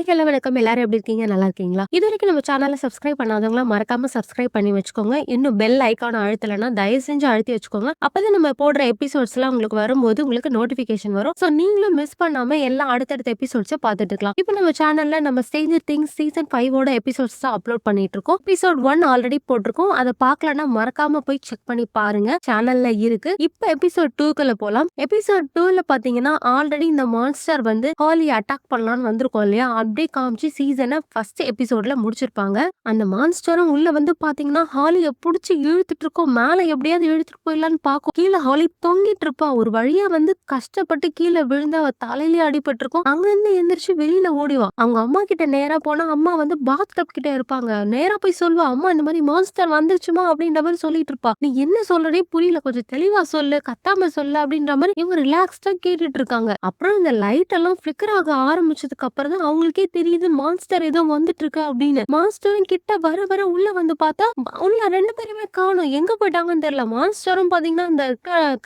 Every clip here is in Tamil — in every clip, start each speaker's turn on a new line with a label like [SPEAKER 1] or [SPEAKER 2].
[SPEAKER 1] ஹலோ வணக்கம். எல்லாரும் எப்படி இருக்கீங்க? நல்லா இருக்கீங்களா? இதுவரைக்கும் நம்ம சேனல சப்ஸ்கிரைப் பண்ணாதவங்களா மறக்காம சப்ஸ்கிரைப் பண்ணி வச்சுக்கோங்க. இன்னும் பெல் ஐகான அழுத்தலன்னா தயவு செஞ்சு அழுத்தி வச்சுக்கோங்க. அப்பதான் நம்ம போடுற எபிசோட்ஸ்லாம் உங்களுக்கு வரும்போது உங்களுக்கு நோட்டிஃபிகேஷன் வரும். ஸோ நீங்களும் மிஸ் பண்ணாம எல்லா அடுத்தடுத்த எபிசோட்ஸ பார்த்துட்டு இருக்கலாம். இப்போ நம்ம சேனல்ல நம்ம ஸ்ட்ரேஞ்சர் திங்ஸ் சீசன் 5 ஓட எபிசோட்ஸ் தான் அப்லோட் பண்ணிட்டு இருக்கோம். எபிசோட் 1 ஆல்ரெடி போட்டிருக்கோம். அத பார்க்கலன்னா மறக்காம போய் செக் பண்ணி பாருங்க. சேனல்ல இருக்கு. இப்போ எபிசோட் 2க்குள்ள போலாம். எபிசோட் 2ல பாத்தீங்கன்னா ஆல்ரெடி இந்த மான்ஸ்டர் வந்து ஹாலி அட்டாக் பண்ணலாம்னு வந்திருக்கோம் இல்லையா? அப்படியே காமிச்சு சீசனை ஃபர்ஸ்ட் எபிசோட்ல முடிச்சிருப்பாங்க. அந்த மான்ஸ்டரும் உள்ள வந்து பாத்தீங்கன்னா ஹாலிய புடிச்சு இழுத்துட்டு இருக்கோம். மேல எப்படியாவது இழுத்துட்டு போயிடலான்னு பாக்கும். கீழே ஹாலி தொங்கிட்டு இருப்பா. ஒரு வழியா வந்து கஷ்டப்பட்டு கீழே விழுந்து அவ தலையிலேயே அடிபட்டு இருக்கும். அங்க இருந்து எந்திரிச்சு வெளியில ஓடிவா. அவங்க அம்மா கிட்ட நேரா போனா அம்மா வந்து பாத் டப் கிட்ட இருப்பாங்க. நேரா போய் சொல்லுவா, அம்மா இந்த மாதிரி மான்ஸ்டர் வந்துருச்சுமா அப்படின்ற மாதிரி சொல்லிட்டு இருப்பா. நீ என்ன சொல்றதே புரியல, கொஞ்சம் தெளிவா சொல்லு, கத்தாம சொல்லு அப்படின்ற மாதிரி இவங்க ரிலாக்ஸ்டா கேட்டுட்டு இருக்காங்க. அப்புறம் இந்த லைட் எல்லாம் ஃபிளிக்கர் ஆக ஆரம்பிச்சதுக்கு அப்புறம் தான் அவங்களுக்கே தெரியுது மான்ஸ்டர் ஏதோ வந்துட்டு இருக்கு அப்படின்னு. மான்ஸ்டரும் கிட்ட வர வர உள்ள வந்து பார்த்தா உள்ள 2 பேருமே காணோம். எங்க போயிட்டாங்கன்னு தெரியல. மான்ஸ்டரும் பாத்தீங்கன்னா இந்த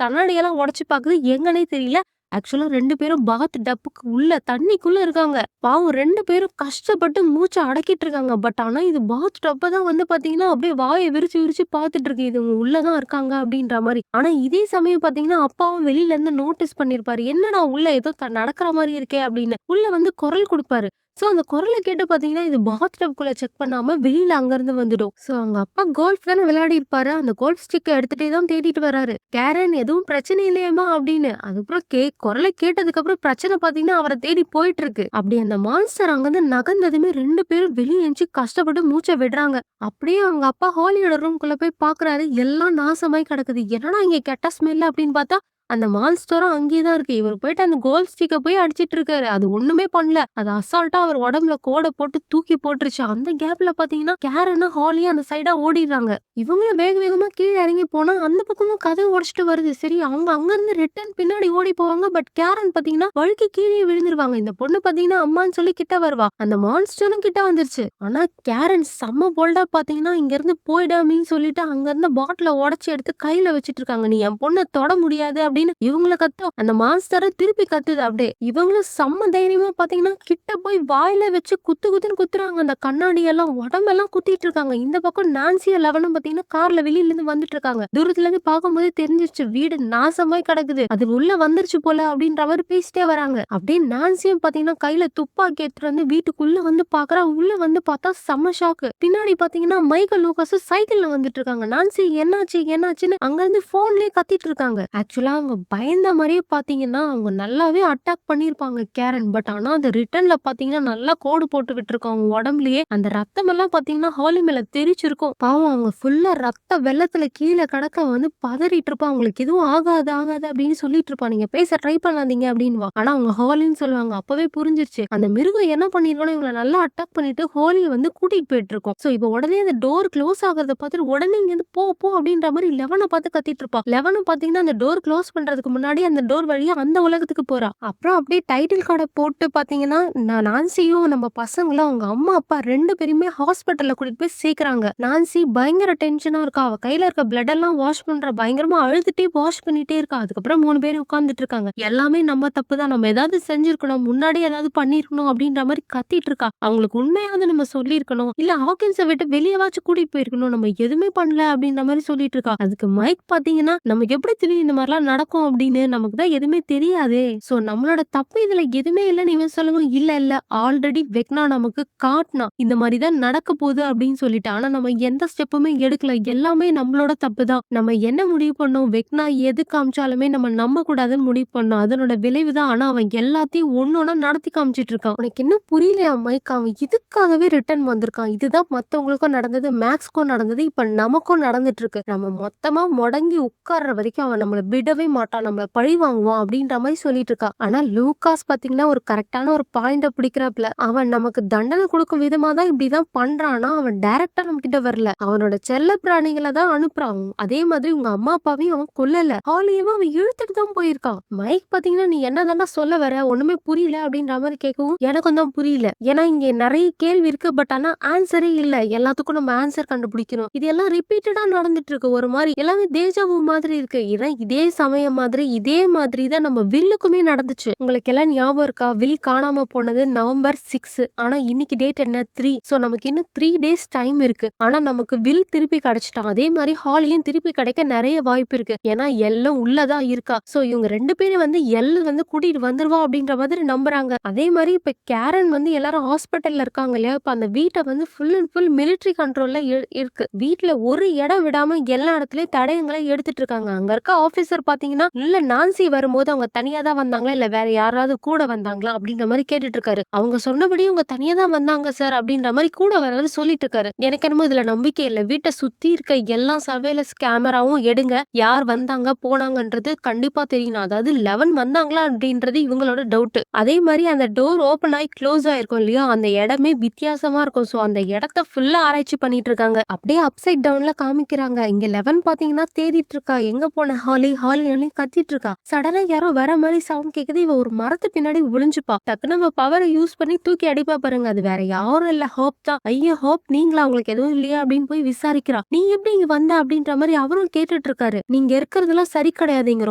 [SPEAKER 1] கண்ணாடியெல்லாம் உடைச்சு பாக்குது, எங்கன்னே தெரியல. ஆக்சுவலா 2 பேரும் பாத் டப்புக்கு உள்ள தண்ணிக்குள்ள இருக்காங்க. பாவம் 2 பேரும் கஷ்டப்பட்டு மூச்சை அடக்கிட்டு இருக்காங்க. பட் ஆனா இது பாத் டப்ப தான் வந்து பாத்தீங்கன்னா அப்படியே வாயை விரிச்சு விரிச்சு பாத்துட்டு இருக்கு. இது உள்ளதான் இருக்காங்க அப்படின்ற மாதிரி. ஆனா இதே சமயம் பாத்தீங்கன்னா அப்பாவும் வெளியில இருந்து நோட்டீஸ் பண்ணிருப்பாரு. என்னடா உள்ள ஏதோ நடக்கிற மாதிரி இருக்கே அப்படின்னு. உள்ள வந்து குரல் கொடுப்பாரு. சோ அந்த குரலை கேட்டு பாத்தீங்கன்னா இது பாத் டப்குள்ள செக் பண்ணாம வெளியில அங்க இருந்து வந்துடும். சோ அவங்க அப்பா கோல்ஃப் தானே விளையாடி இருப்பாரு. அந்த கோல்ஃப் ஸ்டிக் எடுத்துட்டே தான் தேடிட்டு வராரு. கேரன் எதுவும் பிரச்சனை இல்லையேமா அப்படின்னு. அதுக்கப்புறம் குரலை கேட்டதுக்கு அப்புறம் பிரச்சனை பாத்தீங்கன்னா அவரை தேடி போயிட்டு இருக்கு. அப்படி அந்த மான்ஸ்டர் அங்கிருந்து நகர்ந்ததுமே 2 பேரும் வெளியே எஞ்சி கஷ்டப்பட்டு மூச்சை விடுறாங்க. அப்படியே அவங்க அப்பா ஹாலியோட ரூம்குள்ள போய் பாக்குறாரு. எல்லாம் நாசமாய் கிடக்குது. என்னடா இங்க கெட்ட ஸ்மெல் அப்படின்னு பார்த்தா அந்த மான்ஸ்டரும் அங்கேயேதான் இருக்கு. இவர் போயிட்டு அந்த கோல்ட் ஸ்டிக்க போய் அடிச்சிட்டு இருக்காரு. அது ஒண்ணுமே பண்ணல. அது அசால்ட்டா அவர் உடம்புல கோட போட்டு தூக்கி போட்டுருச்சு. அந்த கேப்ல பாத்தீங்கன்னா கேரனும் ஹாலியும் அந்த சைடா ஓடிடுறாங்க. இவங்களும் வேக வேகமா கீழே இறங்கி போனா அந்த பக்கமும் கதை உடைச்சிட்டு வருது. சரி அவங்க அங்க இருந்து ரிட்டர்ன் பின்னாடி ஓடி போவாங்க. பட் கேரன் பாத்தீங்கன்னா வழுக்கி கீழே விழுந்துருவாங்க. இந்த பொண்ணு பாத்தீங்கன்னா அம்மான்னு சொல்லி கிட்ட வருவா. அந்த மான்ஸ்டரும் கிட்ட வந்துருச்சு. ஆனா கேரன் செம்ம போல்டா பாத்தீங்கன்னா இங்க இருந்து போயிடாமின்னு சொல்லிட்டு அங்க இருந்த பாட்டில உடைச்சு எடுத்து கையில வச்சிட்டு இருக்காங்க. நீ என் பொண்ணை தொட முடியாது அப்படின்னு இவங்கள கத்தும். அந்த மான்ஸ்டரை திருப்பி கத்துது. அப்படியே இவங்களும் செம்ம தைரியமா பாத்தீங்கன்னா கிட்ட போய் வாயில வச்சு குத்து குத்துன்னு குத்துறாங்க. அந்த கண்ணாடி எல்லாம் உடம்பெல்லாம் குத்திட்டு இருக்காங்க. இந்த பக்கம் நான்சியா லெவனும் பாத்தீங்கன்னா கார்ல வெளியில இருந்து வந்துட்டு இருக்காங்க. தூரத்துல இருந்து பார்க்கும்போது தெரிஞ்சிருச்சு வீடு நாசமாய் கிடக்குது. அது உள்ள வந்துருச்சு போல அப்படின்ற மாதிரி பேசிட்டே வராங்க. அப்படியே நான்சியும் பாத்தீங்கன்னா கையில துப்பாக்கி எடுத்துட்டு வந்து வீட்டுக்குள்ள வந்து பாக்குறா. உள்ள வந்து பார்த்தா செம்ம ஷாக்கு. பின்னாடி பாத்தீங்கன்னா மைக்கேல் லூகாஸ் சைக்கிள்ல வந்துட்டு இருக்காங்க. நான்சி என்னாச்சு என்னாச்சுன்னு அங்க இருந்து போன்லயே கத்திட்டு இருக்காங்க. ஆக்சுவலா அவங்க பயந்த மாதிரியே பாத்தீங்கன்னா அவங்க நல்லாவே அட்டாக் பண்ணிருப்பாங்க கேரன். பட் ஆனா அந்த ரிட்டர்ன்ல பாத்தீங்கன்னா நல்லா கோடு போட்டு விட்டுருக்கோம் அவங்க உடம்புலயே. அந்த ரத்தம் எல்லாம் பாத்தீங்கன்னா ஹாலி மேல தெரிச்சிருக்கும். பாவம் அவங்க ஃபுல்லா ரத்த வெள்ளத்துல கீழே கிடக்க வந்து பதறிட்டு இருப்பா. அவங்களுக்கு எதுவும் ஆகாது ஆகாது அப்படின்னு சொல்லிட்டு இருப்பா. நீங்க பேச ட்ரை பண்ணாதீங்க அப்படின்னு. ஆனா அவங்க ஹாலின்னு சொல்லுவாங்க. அப்பவே புரிஞ்சிருச்சு அந்த மிருகம் என்ன பண்ணிருக்கோம், இவங்களை நல்லா அட்டாக் பண்ணிட்டு ஹாலியை வந்து கூட்டிட்டு போயிட்டு இருக்கோம். சோ இப்ப உடனே அந்த டோர் க்ளோஸ் ஆகுறத பார்த்துட்டு உடனே இங்க இருந்து போ போ அப்படின்ற மாதிரி லெவனை பார்த்து கத்திட்டு இருப்பா. லெவனும் பாத்தீங்கன்னா அந்த டோர் க்ளோஸ் பண்றதுக்கு முன்னாடி அந்த டோர் வழியா அந்த உலகத்துக்கு போறா. அப்புறம் அப்படியே டைட்டில் கார்டை போட்டு பாத்தீங்கன்னா நான்சியும் நம்ம பசங்களும் அவங்க அம்மா அப்பா 2 பேருமே ஹாஸ்பிட்டல்ல கூட்டிட்டு போய் சேர்க்கறாங்க. நான்சி பயங்கர டென்ஷனா இருக்கா. அவ கையில இருக்க பிளட் எல்லாம் வாஷ் பண்ற, பயங்கரமா அழுதுட்டே வாஷ் பண்ணிட்டே இருக்கா. அதுக்கப்புறம் 3 பேரும் உட்கார்ந்துட்டு இருக்காங்க. எல்லாமே நம்ம தப்பு தான், நம்ம ஏதாவது செஞ்சிருக்கணும், முன்னாடி ஏதாவது பண்ணிருக்கணும் அப்படின்ற மாதிரி கத்திட்டு இருக்கா. அவங்களுக்கு உண்மையாவது நம்ம சொல்லிருக்கணும், இல்ல ஹாக்கின்ஸை விட்டு வெளியவாச்சும் கூட்டிட்டு போயிருக்கணும், நம்ம எதுவுமே பண்ணல அப்படின்ற மாதிரி சொல்லிட்டு இருக்கா. அதுக்கு மைக் பாத்தீங்கன்னா நமக்கு எப்படி தெரியும் இந்த மாதிரிலாம் நடக்கும் அப்படின்னு, நமக்கு தான் எதுவுமே தெரியாதே. சோ நம்மளோட தப்பு இதுல எதுவுமே இல்லைன்னு இவன் சொல்லவும், இல்ல இல்ல ஆல்ரெடி வெக்னா நமக்கு காட்டினா இந்த மாதிரி தான் நடக்க போகுது அப்படின்னு சொல்லிட்டு. ஆனா நம்ம எந்த ஸ்டெப்புமே எடுக்கல. எல்லாமே நம்மளோட தப்பு தான். நம்ம என்ன முடிவு பண்ணோம், வெக்னா எது காமிச்சாலுமே நம்ம நம்ப கூடாதுன்னு முடிவு பண்ணோம். அதனோட விளைவு தான். ஆனா அவன் எல்லாத்தையும் ஒன்னொன்னா நடத்தி காமிச்சிட்டு இருக்கான். உனக்கு என்ன புரியலையா மைக்? அவன் இதுக்காகவே ரிட்டர்ன் வந்திருக்கான். இதுதான் மத்தவங்களுக்கும் நடந்தது, மேக்ஸ்க்கும் நடந்தது, இப்ப நமக்கும் நடந்துட்டு இருக்கு. நம்ம மொத்தமா முடங்கி உட்கார்ற வரைக்கும் அவன் நம்மள விடவே மாட்டான், நம்மள பழி வாங்குவான் அப்படின்ற மாதிரி சொல்லிட்டு இருக்கா. ஆனா லூகாஸ் பாத்தீங்கன்னா ஒரு கரெக்டான ஒரு பாயிண்ட பிடிக்கிறாப்ல. அவன் நமக்கு தண்டனை கொடுக்கும் விதமா தான் இப்படிதான் பண்றானா, அவன் டைரக்டா நம்ம கிட்ட வரல, அவனோட செல்ல பிராணிகளை தான் அனுப்புறான். அதே மாதிரி உங்க அம்மா அப்பாவையும் அவன் கொல்லல, ஹாலியவும் அவன் இழுத்துட்டு தான் போயிருக்கான். மைக் பாத்தீங்கன்னா நீ என்னதான்டா சொல்ல வர, ஒண்ணுமே புரியல அப்படின்ற மாதிரி கேட்கவும் எனக்கும் தான் புரியல. ஏன்னா இங்க நிறைய கேள்வி இருக்கு. பட் ஆனா ஆன்சரே இல்ல. எல்லாத்துக்கும் நம்ம ஆன்சர் கண்டுபிடிக்கணும். இது எல்லாம் ரிப்பீட்டடா நடந்துட்டு இருக்கு. ஒரு மாதிரி எல்லாமே தேஜாவு மாதிரி இருக்கு. இதே சமயம் மாதிரி இதே மாதிரி தான் நம்ம வில்லுக்குமே நடந்துச்சு. உங்களுக்கு எல்லாம் ஞாபகம் இருக்கா? வில் காணாம போனது நவம்பர் 6. ஆனா இன்னைக்கு டேட் என்ன 3. சோ நமக்கு இன்னும் 3 டேஸ் டைம் இருக்கு. ஆனா நமக்கு வில் திருப்பி கிடைச்சிட்டான். அதே மாதிரி ஹாலியும் திருப்பி கிடைக்க நிறைய வாய்ப்பு இருக்கு. ஏன்னா எல்லாம் உள்ளதான் இருக்கா. சோ இவங்க 2 பேரும் வந்து கூட்டிட்டு வந்துருவா அப்படின்ற மாதிரி நம்புறாங்க. அதே மாதிரி இப்ப கேரன் வந்து எல்லாரும் ஹாஸ்பிட்டல்ல இருக்காங்க இல்லையா? இப்ப அந்த வீட்டை வந்து ஃபுல் அண்ட் ஃபுல் மிலிட்டரி கண்ட்ரோல்ல இருக்கு. வீட்ல ஒரு இடம் விடாம எல்லா இடத்துலயும் தடயங்களை எடுத்துட்டு இருக்காங்க. அங்க இருக்க ஆபீசர் பாத்தீங்கன்னா, இல்ல நான்சி வரும்போது அவங்க தனியா தான் வந்தாங்களா இல்ல வேற யாராவது கூட வந்தாங்களா அப்படின்ற மாதிரி கேட்டுட்டு இருக்காரு. அவங்க சொன்னபடி அவங்க தனியா தான் வந்தாங்க சார் அப்படின்ற மாதிரி கூட வரவர் சொல்லிட்டு இருக்காரு. எனக்கு என்னமோ இதுல நம்பிக்கை இல்ல. வீட்டை சுத்தி இருக்க எல்லா சர்வேலன்ஸ் கேமராவும் எடுங்க. யார் வந்தாங்க போனாங்கன்றது கண்டிப்பா தெரியணும். அதாவது 11 வந்தாங்களா அப்படின்றது இவங்களோட டவுட். அதே மாதிரி அந்த டோர் ஓபன் ஆகி க்ளோஸ் ஆயிருக்கும் இல்லையா? அந்த இடமே வித்தியாசமா இருக்கும். சோ அந்த இடத்த ஃபுல்லா ஆராய்ச்சி பண்ணிட்டு இருக்காங்க. அப்படியே அப்சைட் டவுன்ல காமிக்கிறாங்க. இங்க 11 பாத்தீங்கன்னா தேடிட்டு இருக்கா. எங்க போன ஹாலி ஹாலி கத்திட்டு இருக்கா. சடனா யாரோ வர மாதிரி சவுண்ட் கேக்குது. இவ ஒரு மரத்து பின்னாடி ஒளிஞ்சுப்பா. டக்குனு நம்ம பவரை யூஸ் பண்ணி தூக்கி அடிப்பா பாருங்க. அது வேற யாரும் இல்ல, ஹோப் தான். ஐயோ ஹோப் நீங்களா? உங்களுக்கு எதுவும் இல்லையா அப்படின்னு போய் விசாரிக்கிறா. நீ எப்படி இங்க வந்த அப்படின்ற மாதிரி அவரும் கேட்டுட்டு இருக்காரு. நீங்க இருக்கிறதெல்லாம் சரி கிடையாது. இங்க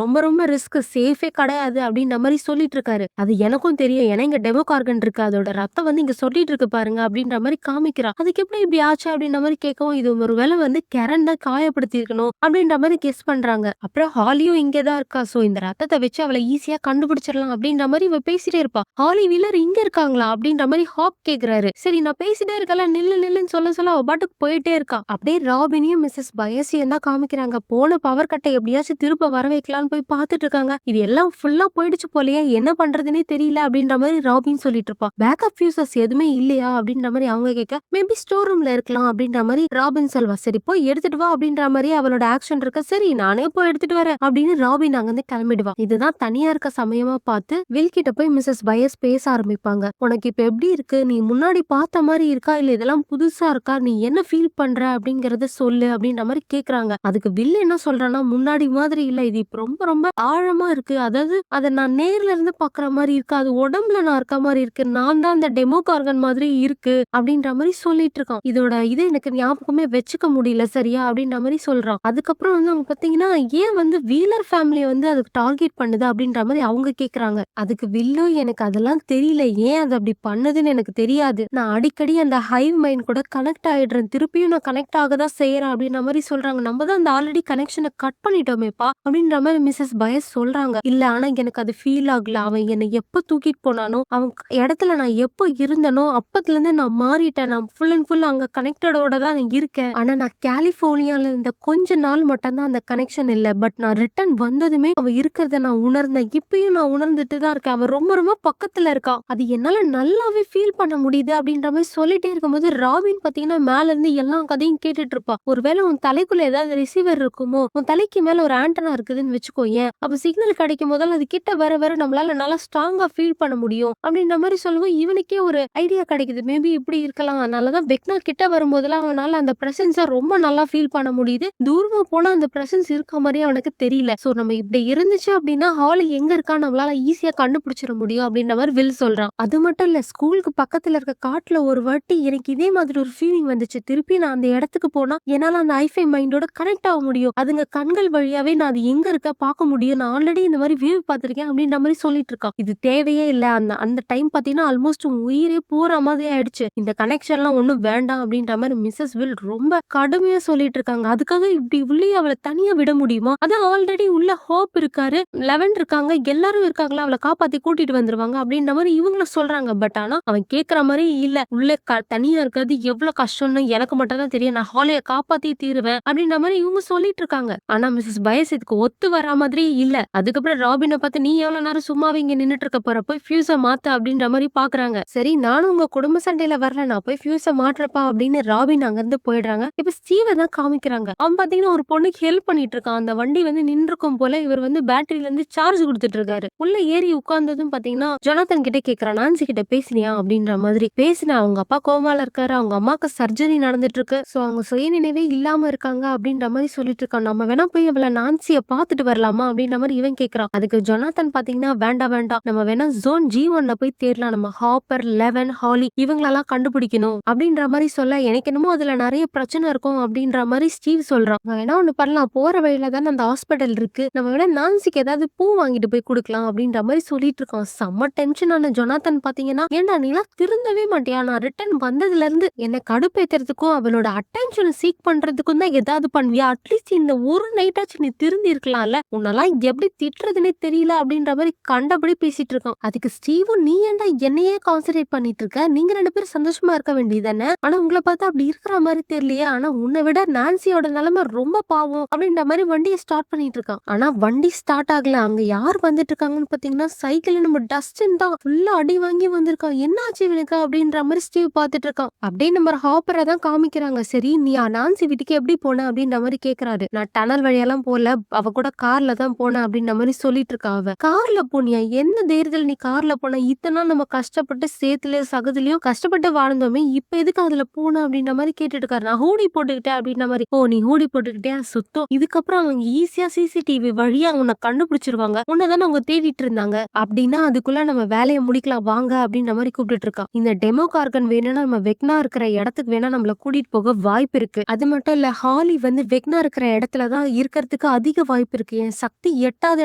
[SPEAKER 1] ரொம்ப ரொம்ப ரிஸ்க், சேஃபே கிடையாது அப்படின்ற மாதிரி சொல்லிட்டு இருக்காரு. அது எனக்கும் தெரியும். ஏன்னா இங்க டெமோ கார்கன் இருக்கு. அதோட ரத்தம் வந்து இங்க சொல்லிட்டு இருக்கு பாருங்க அப்படின்ற மாதிரி காமிக்கிறா. அதுக்கு எப்படி இப்படி ஆச்சு அப்படின்ற மாதிரி கேட்கவும், இது ஒரு வேளை வந்து கெரன் தான் காயப்படுத்தி இருக்கணும் அப்படின்ற மாதிரி கெஸ் பண்றாங்க. அப்புறம் ஹாலியும் இங்கதான் இருக்கா. சோ இந்த ரத்தத்தை வச்சு அவளை ஈஸியா கண்டுபிடிச்சிடலாம் அப்படின்ற மாதிரி இவ பேசிட்டே இருப்பா. ஹாலி வில்லர் இங்க இருக்காங்களா அப்படின்ற மாதிரி ஹாப் கேக்குறாரு. சரி நான் பேசிட்டே இருக்கல, நில்லு நில்லுன்னு சொல்ல சொல்ல அவ பாட்டுக்கு போயிட்டே இருக்கா. அப்படியே ராபினியும் மிஸ்ஸஸ் பயசியும் தான் காமிக்கிறாங்க. போன பவர் கட்டை எப்படியாச்சும் திருப்ப வர வைக்கலாம்னு போய் பாத்துட்டு இருக்காங்க. இது எல்லாம் ஃபுல்லா போயிடுச்சு போலயே, என்ன பண்றதுன்னே தெரியல அப்படின்ற மாதிரி ராபின் சொல்லிட்டு இருப்பா. பேக்கப் ஃபியூசஸ் எதுவுமே இல்லையா அப்படின்ற மாதிரி அவங்க கேட்க, மேபி ஸ்டோர் ரூம்ல இருக்கலாம் அப்படின்ற மாதிரி ராபின் சொல்வா. சரி போய் எடுத்துட்டு வா அப்படின்ற மாதிரி அவளோட ஆக்ஷன் இருக்க. சரி நானே போய் எடுத்துட்டு வரேன் அப்படின்னு ராபின் அங்க இருந்து கிளம்பிடுவா. இதுதான் தனியா இருக்க சமயமா பார்த்து வில் கிட்ட போய் மிஸ்ஸஸ் பயஸ் பேச ஆரம்பிப்பாங்க. உனக்கு இப்ப எப்படி இருக்கு? நீ முன்னாடி பார்த்த மாதிரி இருக்கா இல்ல இதெல்லாம் புதுசா இருக்கா? நீ என்ன ஃபீல் பண்ற அப்படிங்கறத சொல்லு அப்படின்ற மாதிரி கேக்குறாங்க. அதுக்கு வில் என்ன சொல்றான்னா, முன்னாடி மாதிரி இல்ல, இது இப்ப ரொம்ப ரொம்ப ஆழமா இருக்கு. அதாவது அதை நான் நேர்ல இருந்து பாக்குற மாதிரி இருக்கு. அது உடம்புல நான் இருக்க மாதிரி இருக்கு. நான் தான் அந்த டெமோ கார்கன் மாதிரி இருக்கு அப்படின்ற மாதிரி சொல்லிட்டு இருக்கான். இதோட இது எனக்கு ஞாபகமே வச்சுக்க முடியல சரியா அப்படின்ற மாதிரி சொல்றான். அதுக்கப்புறம் வந்து அவங்க பாத்தீங்கன்னா, ஏன் வந்து வீலர் ஃபேமிலியை வந்து அதுக்கு டார்கெட் பண்ணுது அப்படின்ற மாதிரி அவங்க கேக்குறாங்க. அதுக்கு வில்லும், எனக்கு அதெல்லாம் தெரியல, ஏன் அது அப்படி பண்ணுதுன்னு எனக்கு தெரியாது. நான் அடிக்கடி அந்த ஹைவ் மைண்ட் கூட கனெக்ட் ஆயிடுறேன். திருப்பியும் நான் கனெக்ட் ஆக தான் செய்யறேன் அப்படின்ற மாதிரி சொல்றாங்க. நம்ம தான் அந்த ஆல்ரெடி கனெக்ஷனை கட் பண்ணிட்டோமேப்பா அப்படின்ற மாதிரி மிஸ்ஸஸ் பயஸ் சொல்றாங்க. இல்ல ஆனா எனக்கு அது ஃபீல் ஆகல. அவன் என்னை எப்ப தூக்கிட்டு போனானோ, அவன் இடத்துல நான் எப்போ இருந்தனோ அப்பத்துல இருந்து நான் மாறிட்டேன். நான் ஃபுல் அண்ட் ஃபுல் அங்க கனெக்டடோட தான் நான் இருக்கேன். ஆனா நான் கலிபோர்னியால இருந்த கொஞ்ச நாள் மட்டும் தான் அந்த கனெக்ஷன் இல்ல. பட் நான் ரிட்டர்ன் வந்ததுமே அவ இருக்கிறத நான் உணர்ந்தேன். இப்பயும் நான் உணர்ந்துட்டு தான் இருக்கேன். அவன் ரொம்ப ரொம்ப பக்கத்துல இருக்கா. அது என்னால நல்லாவே ஃபீல் பண்ண முடியுது அப்படின்ற மாதிரி சொல்லிட்டே இருக்கும்போது ராபின் பாத்தீங்கன்னா மேல இருந்து எல்லா கதையும் கேட்டுட்டு இருப்பா. ஒருவேளை உன் தலைக்குள்ள ஏதாவது ரிசீவர் இருக்குமோ, உன் தலைக்கு மேல ஒரு ஆண்டனா இருக்குதுன்னு வச்சுக்கோ, ஏன் அப்ப சிக்னல் கிடைக்கும் போதெல்லாம் அது கிட்ட வர வர நம்மளால நல்லா ஸ்ட்ராங்கா ஃபீல் பண்ண முடியும் அப்படின்ற மாதிரி சொல்லுவோம். இவனுக்கே ஒரு ஐடியா கிடைக்குது. மேபி இப்படி இருக்கலாம். அதனாலதான் வெக்னா கிட்ட வரும்போதெல்லாம் அவனால அந்த பிரசன்ஸ ரொம்ப நல்லா ஃபீல் பண்ண முடியுது. தூரமா போனா அந்த பிரசன்ஸ் இருக்க மாதிரியே அவனுக்கு தெரியல. சோ நம்ம இப்படி இருந்துச்சு அப்படின்னா ஹாலி எங்க இருக்கா நம்மளால ஈஸியா கண்டுபிடிச்சிட முடியும் அப்படின்ற மாதிரி வில் சொல்றான். அது மட்டும் இல்ல, ஸ்கூலுக்கு பக்கத்துல இருக்க காட்டுல ஒரு வாட்டி எனக்கு இதே மாதிரி ஒரு ஃபீலிங் வந்துச்சு. திருப்பி நான் அந்த இடத்துக்கு போனா என்னால அந்த ஐஃபை மைண்டோட கனெக்ட் ஆக முடியும். அதுங்க கண்கள் வழியாவே நான் அது எங்க இருக்க பார்க்க முடியும். நான் ஆல்ரெடி இந்த மாதிரி வியூ பார்த்திருக்கேன் அப்படின்ற மாதிரி சொல்லிட்டு இருக்கான். இது தேவையே இல்ல. அந்த அந்த டைம் பாத்தீங்கன்னா ஆல்மோஸ்ட் உயிரே போற மாதிரி ஆயிடுச்சு. இந்த கனெக்ஷன் எல்லாம் ஒண்ணும் வேண்டாம் அப்படின்ற மாதிரி மிஸ்ஸஸ் வில் ரொம்ப கடுமையா சொல்லிட்டு இருக்காங்க. அதுக்காக இப்படி உள்ளே அவளை தனியா விட முடியுமா? அதான் ஆல்ரெடி உள்ள ஹோப் இருக்காரு, 11 இருக்காங்க, எல்லாரும் இருக்காங்களா, அவளை காப்பாத்தி கூட்டிட்டு வந்துருவாங்க அப்படின்ற மாதிரி இவங்களும் சொல்றாங்க. பட் ஆனா அவன் கேக்குற மாதிரி இல்ல. உள்ள தனியா இருக்கிறது எவ்வளவு கஷ்டம்னு எனக்கு மட்டும் தான் தெரியும். நான் ஹாலிய காப்பாத்தி தீருவேன் அப்படின்ற மாதிரி இவங்க சொல்லிட்டு இருக்காங்க. ஆனா மிஸ்ஸஸ் பயஸ் இதுக்கு ஒத்து வர மாதிரி இல்ல. அதுக்கப்புறம் ராபினை பார்த்து, நீ எவ்வளவு நேரம் சும்மாவே இங்க நின்னுட்டு இருக்க போற, போய் ஃபியூஸ மாத்து அப்படின்ற மாதிரி பாக்குறாங்க. சரி நானும் உங்க குடும்ப சண்டையில வரல, நான் போய் ஃபியூஸ மாட்டுறப்பா அப்படின்னு ராபின் அங்க இருந்து போயிடுறாங்க. இப்ப ஸ்டீவ தான் காமிக்கிறாங்க. அவன் பாத்தீங்கன்னா ஒரு பொண்ணுக்கு ஹெல்ப் பண்ணிட்டு இருக்கான். அந்த வண்டி வந்து நின்றுக்கும் போல இவர் வந்து பேட்டரியில இருந்து சார்ஜ் கொடுத்துட்டு இருக்காரு. உள்ள ஏறி உட்கார்ந்ததும் பாத்தீங்கன்னா ஜொனாதன் கிட்ட கேக்குறான், நான்சி கிட்ட பேசினியா அப்படின்ற மாதிரி. பேசினா, அவங்க அப்பா கோமால இருக்காரு, அவங்க அம்மாக்கு சர்ஜரி நடந்துட்டு இருக்கு, சோ அவங்க சுயநினைவே இல்லாம இருக்காங்க அப்படின்ற மாதிரி சொல்லிட்டு இருக்கான். நம்ம வேணா போய் அவளை நான்சிய பாத்துட்டு வரலாமா அப்படின்ற மாதிரி இவன் கேக்குறான். அதுக்கு ஜொனாதன் பாத்தீங்கன்னா, வேண்டாம் வேண்டாம், நம்ம வேணா ஜோன் G1 போய் தேடலாம். நம்ம ஹாப்பர், 11, ஹாலி இவங்களெல்லாம் கண்டுபிடிக்கணும் அப்படின்ற மாதிரி சொல்ல, எனக்கு என்னமோ அதுல நிறைய பிரச்சனை இருக்கும் அப்படின்ற மாதிரி ஸ்டீவ் சொல்றான். வேணா ஒண்ணு பண்ணலாம், போற வழியில தானே அந்த ஹாஸ்பிட்டல் இருக்கு, நம்ம வேணா நான்சிக்கு ஏதாவது பூ வாங்கிட்டு போய் குடுக்கலாம் அப்படின்ற மாரி சொல்லிட்டு இருக்கான். செம்ம டென்ஷன் ஆன ஜொனாத்தன் பாத்தீங்கன்னா, "ஏன்டா நீலாம் திருந்தவே மாட்டியா? நான் ரிட்டர்ன் வந்ததுல இருந்து என்ன கடுப்பேத்துறதுக்கும், அவளோட அட்டென்ஷன சீக் பண்றதுக்கும் தான் ஏதாவது பண்ணுவியா? அட்லீஸ்ட் இந்த ஒரு நைட்டாச்சும் நீ திருந்தி இருக்கலாம்ல. உன்னலாம் எப்படி திட்டுறதுன்னே தெரியல" அப்படின்ற மாரி கண்டபடி பேசிட்டு இருக்கான். அதுக்கு ஸ்டீவும், "நீ ஏன்டா என்னையே கான்சன்ட்ரேட் பண்ணிட்டு இருக்க? நீங்க 2 பேரும் சந்தோஷமா இருக்க வேண்டியது தானே? ஆனா உங்கள பார்த்தா அப்படி இருக்கிற மாரி தெரியலையே. ஆனா உன்னை விட நான்சியோட நிலைமை ரொம்ப பாவம்" அப்படின்ற மாரி வண்டிய ஸ்டார்ட் பண்ணிட்டு இருக்கான். ஆனா வண்டி ஸ்டார்ட் ஆகல. அங்க யார் வந்துட்டு இருக்காங்கன்னு பாத்தீங்கன்னா, சைக்கிள்ல நம்ம டஸ்டின் தான். ஃபுல்லா அடி வாங்கி வந்திருக்கான். "என்னாச்சு இவனுக்கு?" அப்படின்ற மாரி ஸ்டீவ் பாத்துட்டு இருக்கான். அப்படியே நம்ம ஹாப்பர தான் காமிக்கிறாங்க. "சரி, நீ நான்சி வீட்டுக்கு எப்படி போன?" அப்படின்ற மாரி கேக்குறாரு. "நான் டனல் வழியெல்லாம் போல. அவ கூட கார்ல தான் போனேன்" அப்படின்ற மாரி சொல்லிட்டு இருக்கா அவ. "கார்ல போனியா? என்ன தைரியத்துல நீ கார்ல போன? இத்தனை நாள் நம்ம கஷ்டப்பட்டு சேத்துலயும் சகதுலயும் கஷ்டப்பட்டு வாழ்ந்தோமே, இப்ப எதுக்கு அதுல போன?" அப்படின்ற மாரி கேட்டுட்டு இருக்காரு. "நான் ஹூடி போட்டுக்கிட்டேன்" அப்படின்ற மாரி. "ஓ, நீ ஹூடி போட்டுக்கிட்டியா? சுத்தம். இதுக்கப்புறம் அவங்க ஈஸியா சிசிடிவி வழியா உன்னை கண்டுபிடிச்சிருவாங்க. உன்னதானே அவங்க தேடிட்டு இருந்தாங்க. அப்படின்னா அதுக்குள்ள நம்ம வேலையை முடிக்கலாம் வாங்க" அப்படின்ற மாரி கூப்பிட்டுட்டு இருக்கா. "இந்த டெமோ கார்கன் வேணும்னா நம்ம வெக்னா இருக்கிற இடத்துக்கு வேணா நம்மள கூட்டிட்டு போக வாய்ப்பு இருக்கு. அது மட்டும் இல்ல, ஹாலி வந்து வெக்னா இருக்கிற இடத்துல தான் இருக்கிறதுக்கு அதிக வாய்ப்பு இருக்கு. என் சக்தி எட்டாத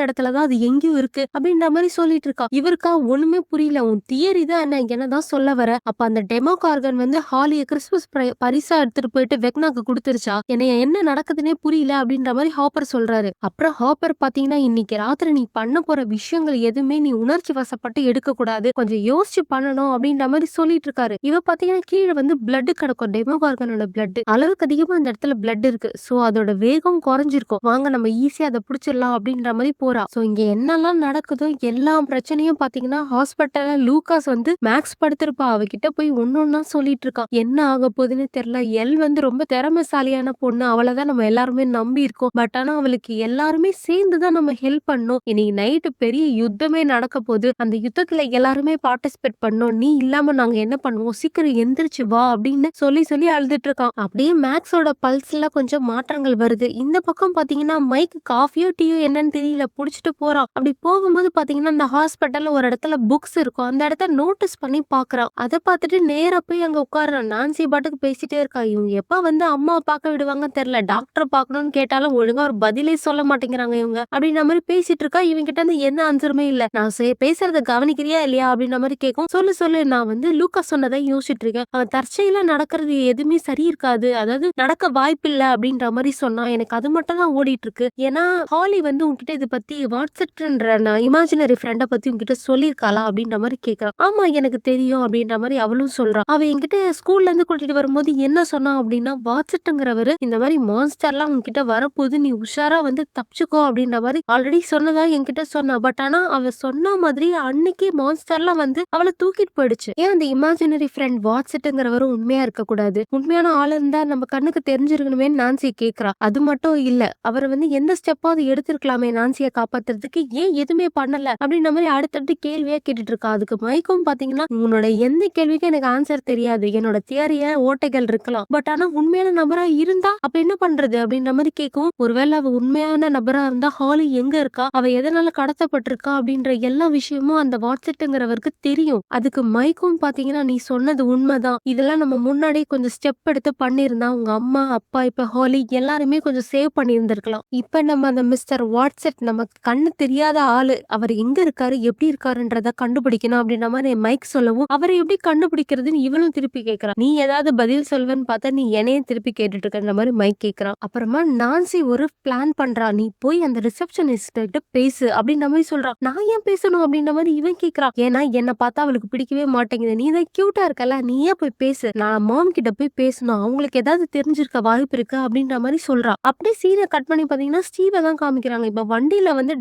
[SPEAKER 1] இடத்துல தான் அது எங்கேயும் இருக்கு" அப்படின்ற மாதிரி சொல்லிட்டு இருக்கா. இவருக்கா ஒண்ணுமே புரியல. "உன் தியரி தான் என்ன? என்னதான் சொல்ல வர? அப்ப அந்த டெமோ கார்கன் வந்து ஹாலிய கிறிஸ்துமஸ் பரிசா எடுத்துட்டு போயிட்டு வெக்னாக்கு கொடுத்துருச்சா? என்னைய என்ன நடக்குதுன்னே புரியல" அப்படின்ற மாதிரி ஹாப்பர் சொல்றாரு. அப்புறம் ஹாப்பர் பாத்தீங்கன்னா, "இன்னைக்கு ராத்திரி நீ பண்ண போற விஷயங்கள் எதுவுமே நீ உணர்ச்சி வசப்பட்டு எடுக்க கூடாது. கொஞ்சம் யோசிச்சு பண்ணணும்" அப்படின்ற மாதிரி சொல்லிட்டு இருக்காரு. இவ பாத்தீங்கன்னா கீழே வந்து பிளட் கிடக்கும். டெமோகார்கனோட பிளட் அளவுக்கு அதிகமா அந்த இடத்துல பிளட் இருக்கு. சோ அதோட வேகம் குறைஞ்சிருக்கும். "வாங்க நம்ம ஈஸியா அதை புடிச்சிடலாம்" அப்படின்ற மாதிரி போறா. சோ இங்க என்னெல்லாம் நடக்குதோ எல்லா பிரச்சனையும் பாத்தீங்கன்னா ஹாஸ்பிட்டல்ல லூகாஸ் வந்து மேக்ஸ் படுத்திருப்பா. அவகிட்ட போய் ஒன்னொன்னா சொல்லிட்டு இருக்கான். என்ன ஆக போகுதுன்னு தெரியல. எல் வந்து ரொம்ப திறமைசாலியான பொண்ணு. அவளதான் நம்ம எல்லாருமே நம்பி இருக்கோம். பட் ஆனா அவளுக்கு எல்லாருமே சேர்ந்துதான் நம்ம ஹெல்ப் பண்ணணும். இன்னைக்கு நைட்டு பெரிய யுத்தமே நடக்க போகுது. அந்த யுத்தத்துல எல்லாருமே பார்ட்டிசிபேட் பண்ணோம். நீ இல்லாம நாங்க என்ன பண்ணுவோம்? சீக்கிரம் எந்திரிச்சு வா அப்படின்னு சொல்லி சொல்லி அழுதுட்டு இருக்கான். அப்படியே மேக்ஸோட பல்ஸ்ல கொஞ்சம் மாற்றங்கள் வருது. இந்த பக்கம் பாத்தீங்கன்னா மைக் காஃபியோ டீயோ என்னன்னு தெரியல புடிச்சிட்டு போறான். அப்படி போகும்போது பாத்தீங்கன்னா அந்த ஹாஸ்பிட்டல்ல ஒரு இடத்துல புக்ஸ் இருக்கும். அந்த இடத்த நோட்டீஸ் பண்ணி பாக்குறான். அதை பார்த்துட்டு நேரா போய் அங்க உட்கார்றான். நான்சி பாட்டுக்கு பேசிட்டே இருக்கா. இவங்க எப்ப வந்து அம்மாவை பார்க்க விடுவாங்கன்னு தெரியல. டாக்டர் பார்க்கணும்னு கேட்டாலும் ஒழுங்கா ஒரு பதிலே சொல்ல மாட்டேங்கிறாங்க இவங்க அப்படின்ற மாதிரி பேசிட்டு இருக்கா. இவங்க கிட்ட இருந்து எந்த ஆன்சருமே இல்ல. "நான் பேசுறத கவனிக்கிறியா இல்லையா?" அப்படின்ற மாதிரி கேட்கும். "சொல்லு சொல்லு, நான் வந்து லூக்கா சொன்னதை யோசிச்சுட்டு இருக்கேன். தற்செயலா நடக்கிறது எதுவுமே சரி இருக்காது. அதாவது நடக்க வாய்ப்பில்லை" அப்படின்ற மாதிரி சொன்னா. "எனக்கு அது மட்டும் தான் ஓடிட்டு இருக்கு. ஏன்னா ஹாலி வந்து உன்கிட்ட இதை பத்தி வாட்ஸ்அப்ன்ற இமேஜினரி ஃப்ரெண்டை பத்தி உன்கிட்ட சொல்லியிருக்காளா?" அப்படின்ற மாதிரி கேட்கறான். "ஆமா, எனக்கு தெரியும்" அப்படின்ற மாதிரி அவளும் சொல்றான். அவ என்கிட்ட ஸ்கூல்ல இருந்து கூட்டிட்டு வரும்போது என்ன சொன்னா அப்படின்னா, "வாட்ஸ்அப்ங்கிறவரு இந்த மாதிரி மான்ஸ்டர்லாம் உன்கிட்ட வரப்போகுது, நீ உஷாரா வந்து தப்பிச்சுக்கோ" அப்படின்ற மாதிரி ஆல்ரெடி சொன்னதா என்கிட்ட சொன்னா. பட் ஆனா அவ சொன்ன மாதிரி அன்னைக்கே மான்ஸ்டர்லாம் வந்து அவளை தூக்கிட்டு போயிடுச்சு. ஏன் அந்த இமேஜினரி ஃப்ரெண்ட் வாட்ஸ்அப்ங்கிறவரு உண்மையா இருக்க கூடாது? உண்மையான ஆள் இருந்தா நம்ம கண்ணுக்கு தெரிஞ்சிருக்கணுமே நான்சி கேக்குறா. அது மட்டும் இல்ல, அவர் வந்து எந்த ஸ்டெப்பாவது எடுத்திருக்கலாமே நான்சியை காப்பாத்துறதுக்கு, ஏன் எதுவுமே பண்ணல அப்படின்ற மாதிரி அடுத்தடுத்து கேள்வியா கேட்டுட்டு இருக்கா. அதுக்கு மைக்கும் பாத்தீங்கன்னா, "உன்னோட எந்த கேள்விக்கும் எனக்கு ஆன்சர் தெரியாது. என்னோட தியரிய ஓட்டைகள் இருக்கலாம். பட் ஆனா உண்மையான நபரா இருந்தா அப்ப என்ன பண்றது?" அப்படின்ற மாதிரி கேட்கும். ஒருவேளை அவ உண்மையான நபரா இருந்தா ஹாலி எங்க இருக்கா, அவ எதனால கடத்தப்பட்டிருக்கா அப்படின்ற எல்லா விஷயமும் அந்த வாட்ஸ்அப்ங்கிறவருக்கு தெரியும். அதுக்கு மைக்கும் பாத்தீங்கன்னா, "நீ சொன்னது உண்மைதான். இதெல்லாம் நம்ம முன்னாடியே கொஞ்சம் ஸ்டெப் எடுத்து பண்ணியிருந்தா உங்க அம்மா அப்பா இப்ப ஹாலி எல்லாருமே கொஞ்சம் சேவ் பண்ணியிருந்திருக்கலாம். இப்ப நம்ம அந்த மிஸ்டர் வாட்ஸ்அப் நமக்கு கண்ணு தெரியாத ஆளு, அவர் எங்க இருக்காரு எப்படி இருக்காருன்றத கண்டுபிடிக்கணும்" அப்படின்ற மாதிரி மைக் சொல்லவும், அவரை எப்படி கண்டுபிடிக்கிறதுன்னு இவளும் திருப்பி கேட்கறா. "நீ ஏதாவது பதில் சொல்வேன்னு பார்த்தா நீ என்னையே திருப்பி கேட்டுட்டு இருக்கன்ற மாதிரி மைக் கேட்கறான். அப்புறமா நான்சி ஒரு பிளான் பண்றா. "நீ போய் அந்த ரிசப்ஷனிஸ்ட் கிட்ட பேசு" அப்படின்ற மாதிரி சொல்றா. "நான் ஏன் பேசணும்?" அப்படின்ற மாதிரி இவன் கேட்கறான். "ஏன்னா என்ன பார்த்தா அவளுக்கு பிடிக்கவே மாட்டேங்குது. நீ தான் கியூட்டா இருக்கல, நீ ஏன் போய் பேசு. நான் மாம் கிட்ட போய் பேசணும். அவங்களுக்கு ஏதாவது தெரிஞ்சிருக்க வாய்ப்பு இருக்கு" அப்படின்ற மாதிரி சொல்றா. அப்படியே சீனை கட் பண்ணி பாத்தீங்கன்னா ஸ்டீவை தான் காமிக்கிறாங்க. இப்ப வண்டியில வந்து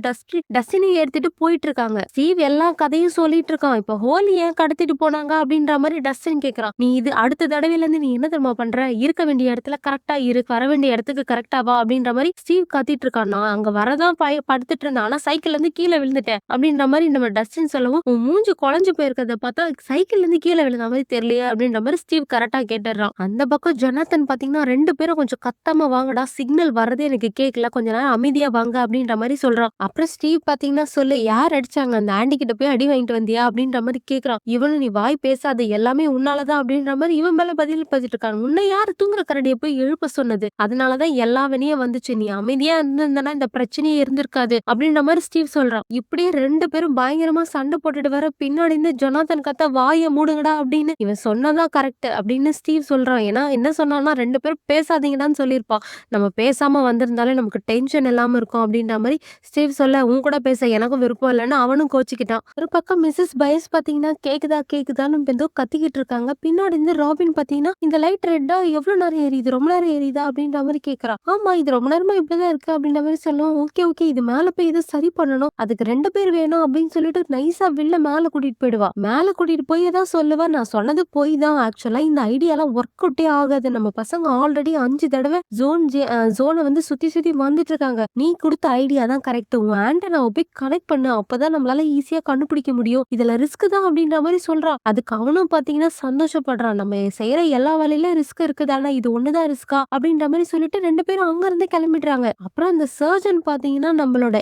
[SPEAKER 1] டஸ்டினி எடுத்துட்டு போயிட்டு இருக்காங்க. ஸ்டீவ் எல்லா கதையும் சொல்லிட்டு இருக்கான். இப்ப ஹோலி ஏன் கடத்திட்டு போனாங்க அப்படின்ற மாதிரி டஸ்டின் கேக்குறான். "நீ இது அடுத்த தடவையில இருந்து நீ என்ன தெரியுமா பண்ற? இருக்க வேண்டிய இடத்துல கரெக்டா இரு, வர வேண்டிய இடத்துக்கு கரெக்டா வா" அப்படின்ற மாதிரி ஸ்டீவ் கத்திட்டு இருக்கான். "நான் அங்க வரதான் படுத்துட்டு இருந்தேன். ஆனா சைக்கிள்ல இருந்து கீழே விழுந்துட்டேன்" அப்படின்ற மாதிரி நம்ம டஸ்டின் சொல்லவும், "உன் மூஞ்சி குழஞ்சு போயிருக்கிறத பார்த்தா சைக்கிள்ல இருந்து கீழே விழுந்த மாதிரி தெரியலையே" அப்படின்ற மாதிரி ஸ்டீவ் கரெக்டா கேட்டுறான். அந்த பக்கம் ஜொனாத்தன் பாத்தீங்கன்னா 2 பேரும் கொஞ்சம் கத்தாம "வாங்கடா, சிக்னல் வரதே எனக்கு கேட்கல, கொஞ்ச நேரம் அமைதியா வாங்க" அப்படின்ற மாதிரி சொல்றான். அப்புறம் ஸ்டீவ் பாத்தீங்கன்னா, "சொல்லு, யார் அடிச்சாங்க? அந்த ஆண்டி கிட்ட போய் அடி வாங்கிட்டு வந்தியா?" அப்படின்ற மாதிரி கேக்குறான். இவனும், "நீ வாய் பேசாத, எல்லாமே உன்னாலதான்" அப்படின்ற மாதிரி இவன் மேல பதில் பதிட்டு இருக்கான். "உன்னை யாரு தூங்குற கரடியை போய் எழுப்ப சொன்னது? அதனாலதான் எல்லா வினையும் வந்துச்சு. நீ அமைதியா இருந்திருந்தனா இந்த பிரச்சனையே இருந்திருக்காது அப்படின்ற மாதிரி ஸ்டீவ் சொல்றான். இப்படியே 2 பேரும் பயங்கரமா சண்டை போட்டுட்டு வர பின்னாடி இருந்து ஜொனாதன் கத்த வாய மூடுங்கடா அப்படின்னு. இவன் சொன்னதான் கரெக்ட் அப்படின்னு ஸ்டீவ் சொல்றான். ஏன்னா என்ன சொன்னான்னா 2 பேரும் பேசாதீங்கடான்னு சொல்லியிருப்பான். நம்ம பேசாம வந்திருந்தாலே நமக்கு டென்ஷன் இல்லாம இருக்கும் அப்படின்ற மாதிரி ஸ்டீவ் சொல்ல, உன் கூட பேச எனக்கும் விருப்பம் இல்லைன்னு அவனும் கோச்சிக்கிட்டான். ஒரு பக்கம் மிஸ்ஸஸ் பயஸ் பாத்தீங்கன்னா கேக்குதான்னு ஏதோ கத்திக்கிட்டு இருக்காங்க. பின்னாடி இருந்து ராபின் பாத்தீங்கன்னா இந்த லைட் ரெட்டா எவ்வளவு நேரம் எரியுது, ரொம்ப நேரம் எரியுதா அப்படின்ற மாதிரி கேக்குறான். ஆமா இது ரொம்ப நேரமா இப்படிதான் இருக்கு அப்படின்ற மாதிரி சொல்லுவோம். ஓகே இது மேல போய் இது சரி பண்ணணும், அதுக்கு 2 பேர் வேணும் அப்படின்னு சொல்லிட்டு நைஸா வில்ல மேல கூட்டிட்டு போயிடுவா. மேல கூட்டிட்டு போய் தான் சொல்லுவா, நான் சொன்னது போய் தான். ஆக்சுவலா இந்த ஐடியாலாம் ஒர்க் அவுட்டே ஆகாது. நம்ம பசங்க ஆல்ரெடி 5 தடவை ஜோனை வந்து சுத்தி வந்துட்டு இருக்காங்க. நீ கொடுத்த ஐடியா தான் கரெக்ட். உன் ஆண்டனாவை போய் கனெக்ட் பண்ணு, அப்பதான் நம்மளால ஈஸியா கண்டுபிடிக்க முடியும். இதுல ரிஸ்க் தான் அப்படின்ற மாதிரி சொல்றான். அதுக்கு அவனும் பாத்தீங்கன்னா சந்தோஷப்படுறான். நம்ம செய்யற எல்லா வேலையில ரிஸ்க் இருக்குது, ஆனா இது ஒண்ணுதான் ரிஸ்கா அப்படின்ற மாதிரி சொல்லிட்டு 2 பேரும் அங்க இருந்து கிளம்பிடுறாங்க. அப்புறம் அந்த சர்ஜன் பாத்தீங்கன்னா நம்மளோட